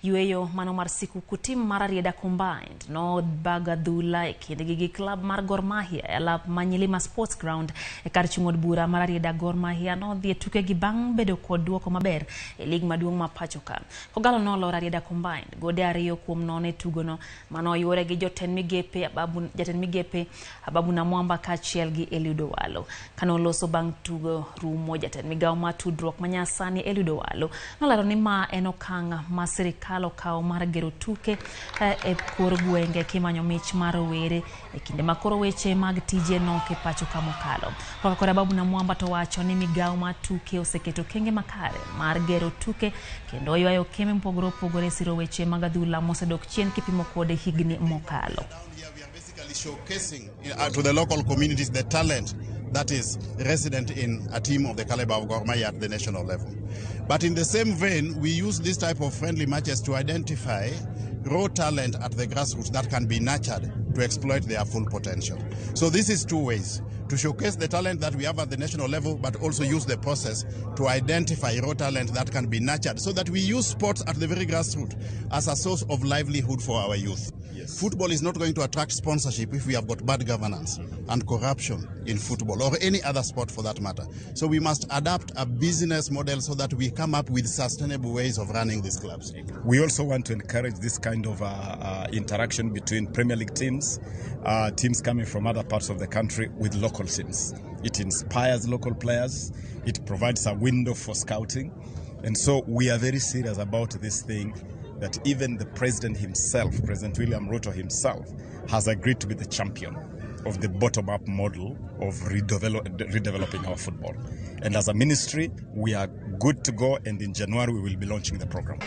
Yueyo mano mar siku kutim mar Rarieda Combined no bagadhula kindgi club mar Gor Mahia alap Manyilima Sports Ground e kar chung'od bura mar Rarieda. Gor Mahia no dhi tuke gi bang' bedo kod duoko maber e lig maduong' ma pacho ka. Kogalo nolo Rarieda Combined gode ariyo kuom nono e tugo no mano yuore gi jotend migepe Ababu Namwamba kaachiel gi Eliud Owalo. Kano loso bang' tugo rumo jatend migawo mar tudruok manyasani Eliud Owalo nolero ni ma en okang' ma sirikal okawo mar gero tuke e kor gwenge kimanyo mich mar were e kinde ma koro weche mag tije nok e pacho ka mokalo. Kaka Ababu Namwamba to wacho ni migawo mar tuke oseketo kenge makare mar gero tuke kendo ywayo keme mpogore opogore siro weche mag adhula mosedok chien kipimo kod higni mokalo. We are basically showcasing to the local communities the talent that is resident in a team of the caliber of Gor Mahia at the national level. But in the same vein, we use this type of friendly matches to identify raw talent at the grassroots that can be nurtured to exploit their full potential. So this is two ways: to showcase the talent that we have at the national level, but also use the process to identify raw talent that can be nurtured so that we use sports at the very grassroots as a source of livelihood for our youth. Yes. Football is not going to attract sponsorship if we have got bad governance and corruption in football or any other sport for that matter. So we must adapt a business model so that we come up with sustainable ways of running these clubs. We also want to encourage this kind of interaction between Premier League teams, teams coming from other parts of the country with local teams. It inspires local players, it provides a window for scouting, and so we are very serious about this thing, that even the president himself, President William Ruto himself, has agreed to be the champion of the bottom-up model of redeveloping our football. And as a ministry, we are good to go, and in January we will be launching the program.